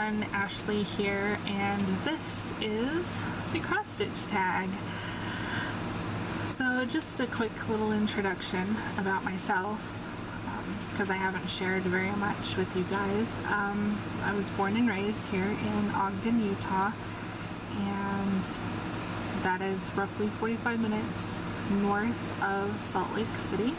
everyone, Ashley here, and this is the cross stitch tag. So just a quick little introduction about myself, because I haven't shared very much with you guys. I was born and raised here in Ogden, Utah, and that is roughly 45 minutes north of Salt Lake City,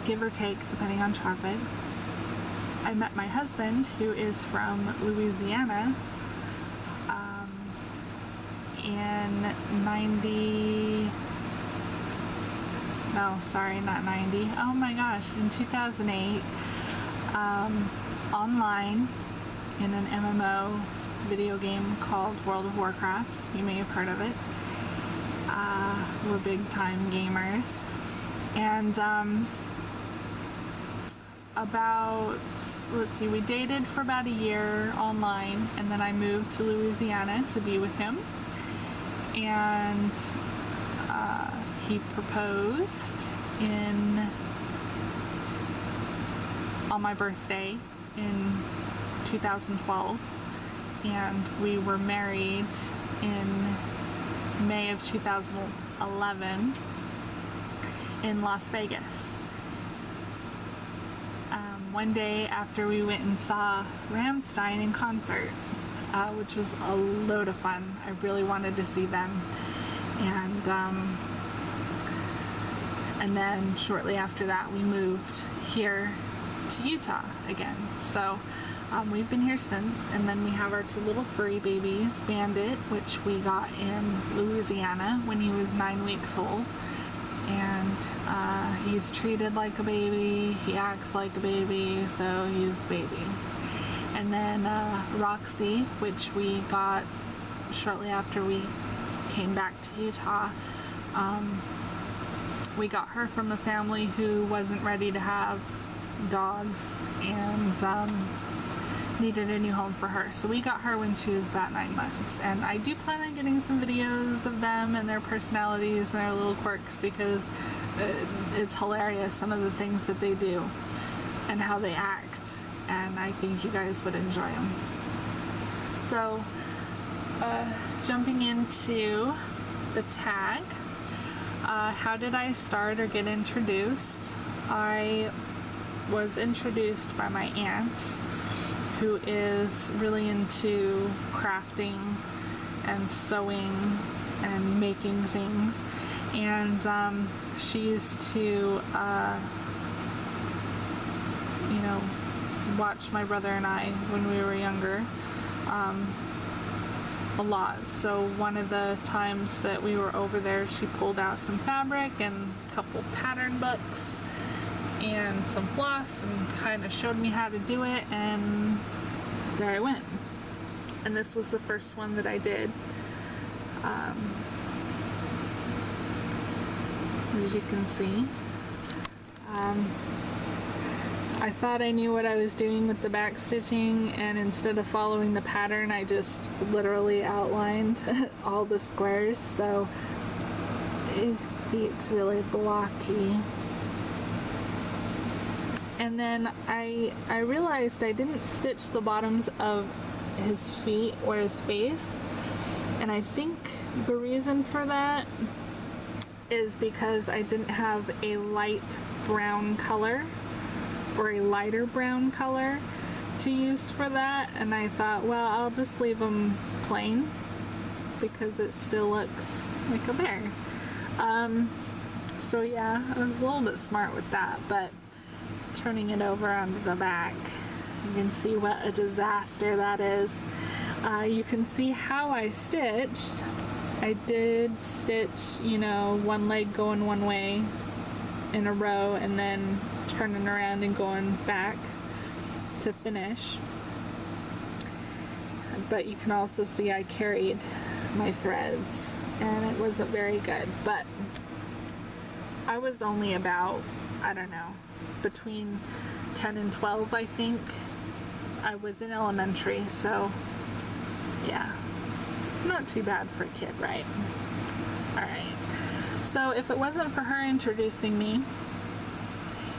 give or take depending on traffic. I met my husband, who is from Louisiana, in 90, no, sorry, not 90, oh my gosh, in 2008, online in an MMO video game called World of Warcraft. You may have heard of it. We're big time gamers. And about, let's see, we dated for about a year online, and then I moved to Louisiana to be with him, and he proposed on my birthday in 2012, and we were married in May of 2011 in Las Vegas. One day after we went and saw Rammstein in concert, which was a load of fun. I really wanted to see them. And then shortly after that we moved here to Utah again. So we've been here since, and then we have our two little furry babies, Bandit, which we got in Louisiana when he was 9 weeks old. And he's treated like a baby, he acts like a baby, so he's the baby. And then Roxy, which we got shortly after we came back to Utah. We got her from a family who wasn't ready to have dogs and needed a new home for her. So we got her when she was about 9 months. And I do plan on getting some videos of them and their personalities and their little quirks, because it's hilarious, some of the things that they do and how they act. And I think you guys would enjoy them. So jumping into the tag, how did I start or get introduced? I was introduced by my aunt, who is really into crafting and sewing and making things, and she used to you know, watch my brother and I when we were younger a lot. So one of the times that we were over there, she pulled out some fabric and a couple pattern books and some floss and kind of showed me how to do it, and there I went. And this was the first one that I did. As you can see, I thought I knew what I was doing with the back stitching, and instead of following the pattern, I just literally outlined all the squares, so his feet's really blocky. And then I realized I didn't stitch the bottoms of his feet or his face, and I think the reason for that is because I didn't have a light brown color or a lighter brown color to use for that, and I thought, well, I'll just leave them plain because it still looks like a bear. So yeah, I was a little bit smart with that, but turning it over onto the back, you can see what a disaster that is. You can see how I stitched. I did stitch, you know, one leg going one way in a row and then turning around and going back to finish. But you can also see I carried my threads, and it wasn't very good. But I was only about, I don't know, between 10 and 12, I think. I was in elementary, so yeah, not too bad for a kid, right? Alright, so if it wasn't for her introducing me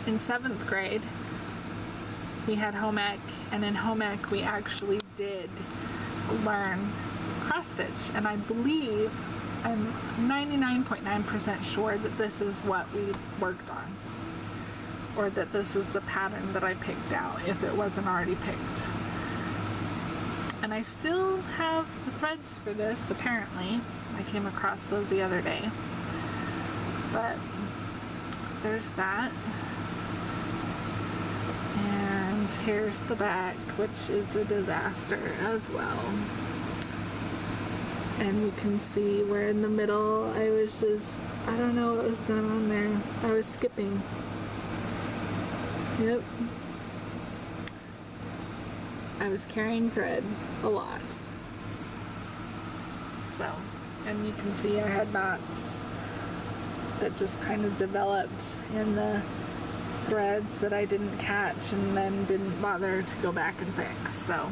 in 7th grade, we had home ec, and in home ec we actually did learn cross stitch, and I believe, I'm 99.9% sure that this is what we worked on, or that this is the pattern that I picked out if it wasn't already picked. And I still have the threads for this, apparently. I came across those the other day. But there's that. And here's the back, which is a disaster as well. And you can see where in the middle I was just, I don't know what was going on there. I was skipping. Yep. I was carrying thread a lot. So, and you can see I had knots that just kind of developed in the threads that I didn't catch and then didn't bother to go back and fix. So,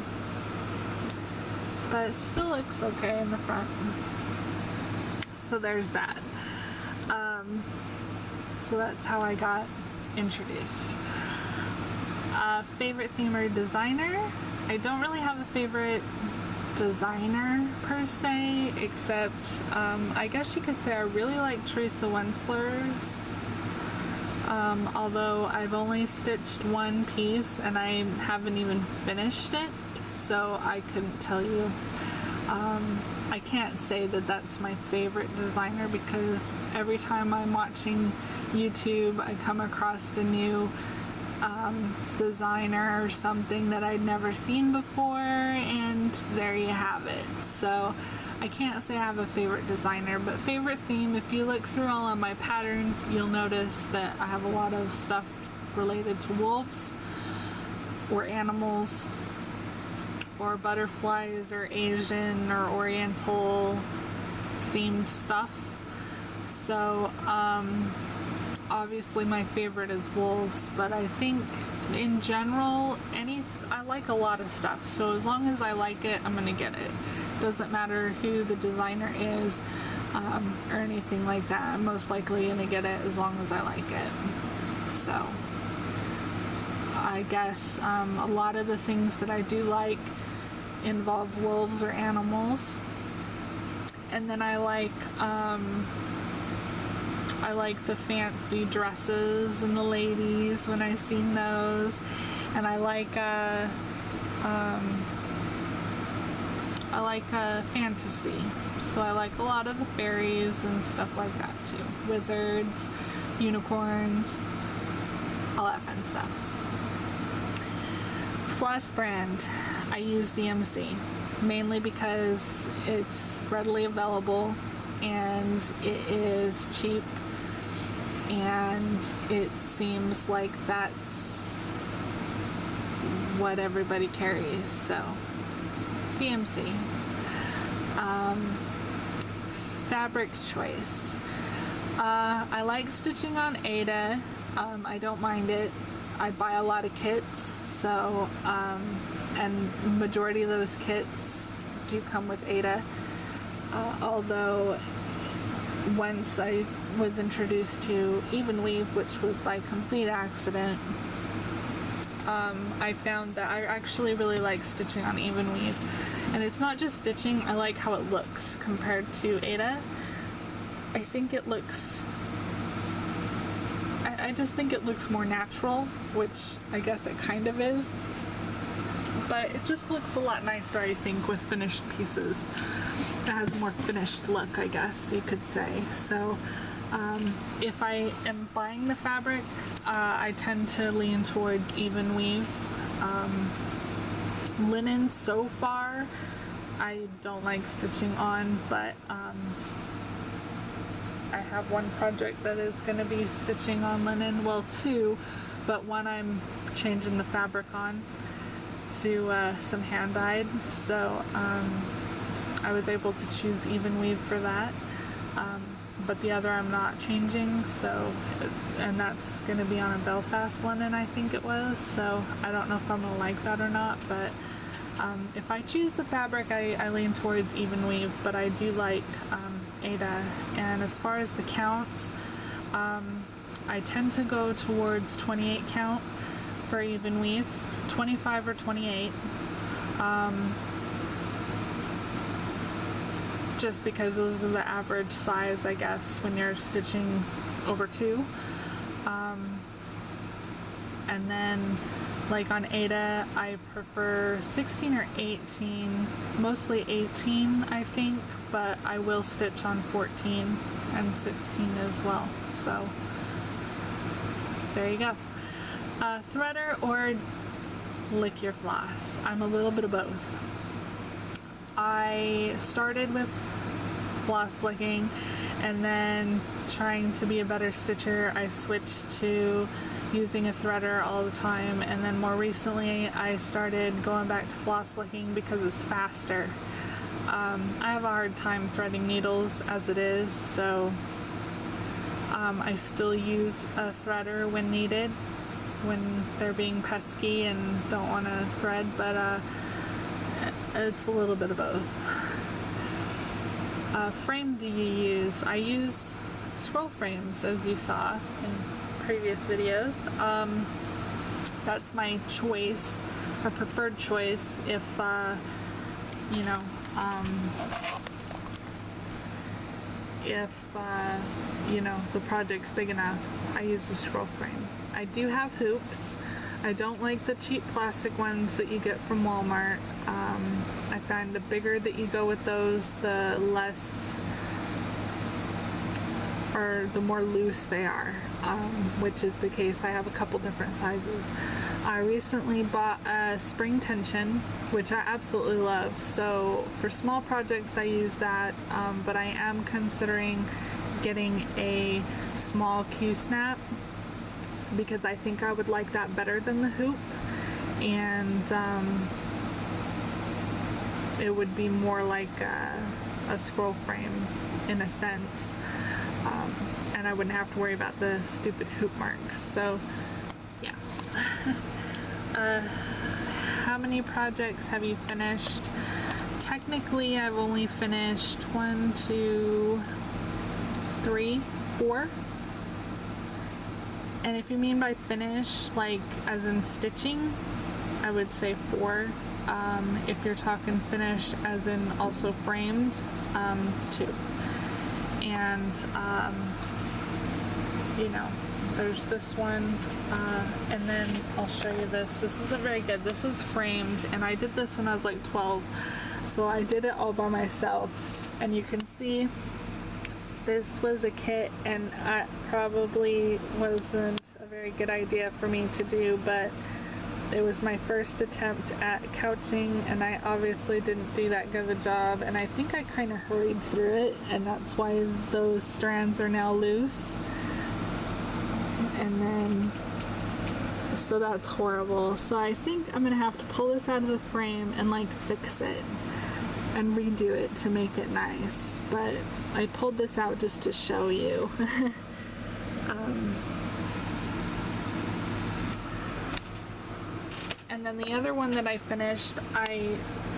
but it still looks okay in the front. So there's that. So that's how I got introduced. Favorite theme or designer? I don't really have a favorite designer per se, except I guess you could say I really like Teresa Wensler's. Although I've only stitched one piece and I haven't even finished it, so I couldn't tell you. I can't say that that's my favorite designer, because every time I'm watching YouTube I come across a new designer or something that I'd never seen before, and there you have it. So I can't say I have a favorite designer, but favorite theme, if you look through all of my patterns, you'll notice that I have a lot of stuff related to wolves or animals or butterflies or Asian or Oriental themed stuff. So obviously my favorite is wolves, but I think in general I like a lot of stuff, so as long as I like it, I'm gonna get it. Doesn't matter who the designer is or anything like that. I'm most likely gonna get it as long as I like it. So I guess a lot of the things that I do like involve wolves or animals. And then I like the fancy dresses and the ladies when I've seen those, and I like fantasy, so I like a lot of the fairies and stuff like that too. Wizards, unicorns, all that fun stuff. Floss brand, I use DMC mainly because it's readily available and it is cheap, and it seems like that's what everybody carries, so DMC. Fabric choice. I like stitching on Aida. I don't mind it. I buy a lot of kits, so and majority of those kits do come with Aida. Although once I was introduced to evenweave, which was by complete accident, I found that I actually really like stitching on evenweave. And it's not just stitching, I like how it looks compared to Aida. I think it looks, I just think it looks more natural, which I guess it kind of is. But it just looks a lot nicer, I think, with finished pieces. It has a more finished look, I guess you could say. So if I am buying the fabric, I tend to lean towards evenweave. Linen, so far, I don't like stitching on, but I have one project that is going to be stitching on linen. Well, two, but one I'm changing the fabric on to some hand-dyed, so I was able to choose evenweave for that, but the other I'm not changing, so, and that's going to be on a Belfast linen, I think it was, so I don't know if I'm going to like that or not, but if I choose the fabric, I lean towards evenweave, but I do like Aida. And as far as the counts, I tend to go towards 28 count for evenweave. 25 or 28. Just because those are the average size, I guess, when you're stitching over 2. And then like on Aida, I prefer 16 or 18, mostly 18 I think, but I will stitch on 14 and 16 as well. So there you go. Threader or lick your floss. I'm a little bit of both. I started with floss licking, and then trying to be a better stitcher, I switched to using a threader all the time, and then more recently I started going back to floss licking because it's faster. I have a hard time threading needles as it is, so I still use a threader when needed, when they're being pesky and don't want to thread, but it's a little bit of both. Frame do you use? I use scroll frames, as you saw in previous videos. That's my choice, or preferred choice, if you know, if you know, the project's big enough. I use the scroll frame. I do have hoops. I don't like the cheap plastic ones that you get from Walmart. I find the bigger that you go with those, the less, or the more loose they are, which is the case. I have a couple different sizes. I recently bought a spring tension, which I absolutely love. So for small projects I use that, but I am considering getting a small Q-snap because I think I would like that better than the hoop, and it would be more like a scroll frame in a sense, and I wouldn't have to worry about the stupid hoop marks. So yeah. How many projects have you finished? Technically I've only finished 1, 2, 3, 4. And if you mean by finish, like as in stitching, I would say 4. If you're talking finish as in also framed, 2. And you know, there's this one, and then I'll show you this. This isn't very good. This is framed, and I did this when I was like 12, so I did it all by myself. And you can see this was a kit, and it probably wasn't a very good idea for me to do, but it was my first attempt at couching, and I obviously didn't do that good of a job, and I think I kind of hurried through it, and that's why those strands are now loose. And then, so that's horrible. So I think I'm gonna have to pull this out of the frame and like fix it and redo it to make it nice. But I pulled this out just to show you. And then the other one that I finished,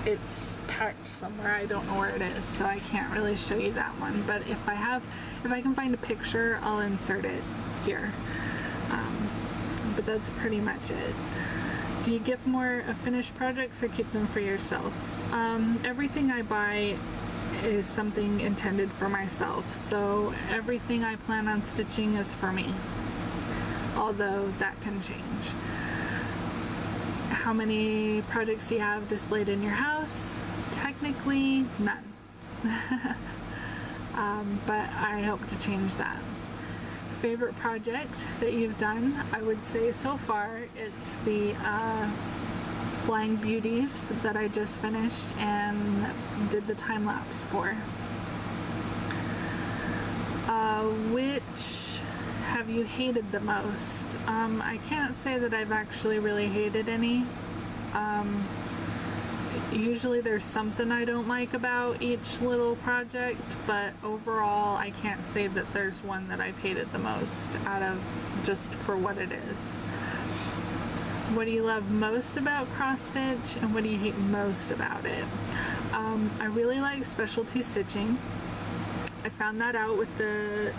it's packed somewhere. I don't know where it is, so I can't really show you that one. But if I can find a picture, I'll insert it here. But that's pretty much it. Do you give more finished projects or keep them for yourself? Everything I buy is something intended for myself, so everything I plan on stitching is for me, although that can change. How many projects do you have displayed in your house? Technically, none. But I hope to change that. Favorite project that you've done? I would say so far it's the Flying Beauties that I just finished and did the time lapse for. Which have you hated the most? I can't say that I've actually really hated any. Usually there's something I don't like about each little project, but overall I can't say that there's one that I've hated the most out of just for what it is. What do you love most about cross stitch, and what do you hate most about it? I really like specialty stitching. I found that out with the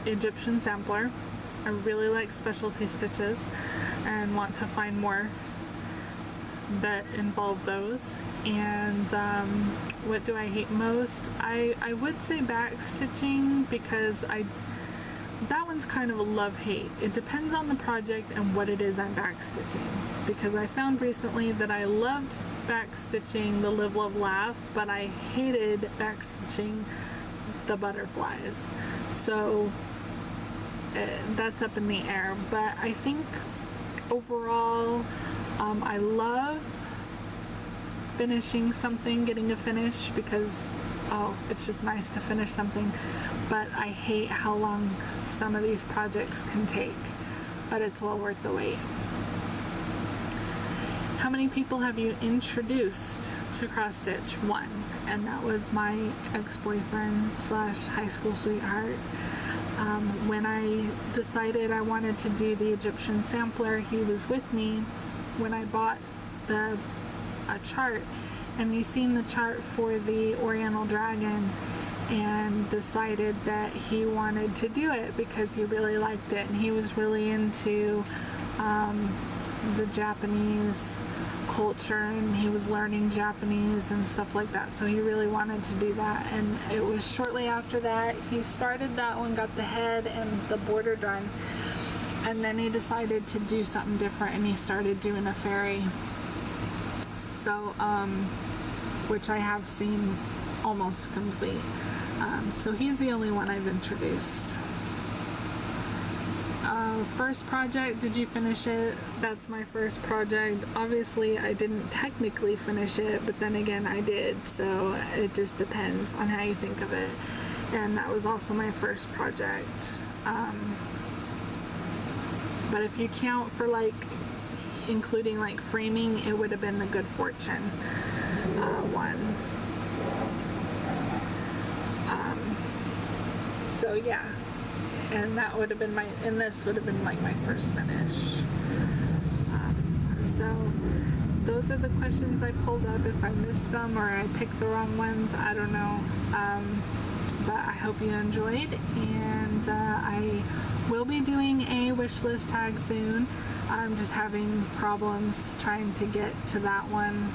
Egyptian sampler. I really like specialty stitches and want to find more that involve those. And what do I hate most? I would say backstitching, because that one's kind of a love-hate. It depends on the project and what it is I'm backstitching, because I found recently that I loved backstitching the Live, Love, Laugh, but I hated backstitching the butterflies. So that's up in the air. But I think overall, I love finishing something, getting a finish, because it's just nice to finish something. But I hate how long some of these projects can take, but it's well worth the wait. How many people have you introduced to cross stitch? One, and that was my ex-boyfriend / high school sweetheart. When I decided I wanted to do the Egyptian sampler, he was with me when I bought a chart, and he seen the chart for the Oriental Dragon and decided that he wanted to do it because he really liked it, and he was really into the Japanese culture, and he was learning Japanese and stuff like that, so he really wanted to do that. And it was shortly after that he started that one, got the head and the border done, and then he decided to do something different, and he started doing a fairy. So which I have seen almost complete. So he's the only one I've introduced. First project, did you finish it? That's my first project. Obviously I didn't technically finish it, but then again I did, so it just depends on how you think of it. And that was also my first project. But if you count for like including like framing, it would have been the Good Fortune one. So yeah, and that would have been and this would have been like my first finish. So those are the questions I pulled up. If I missed them or I picked the wrong ones, I don't know. But I hope you enjoyed, and I will be doing a wish list tag soon. I'm just having problems trying to get to that one.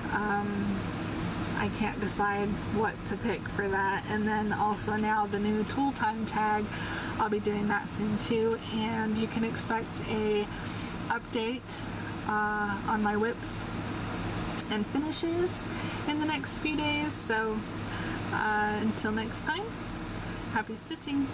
I can't decide what to pick for that. And then also now the new tool time tag, I'll be doing that soon too, and you can expect a update on my whips and finishes in the next few days. So until next time, happy stitching.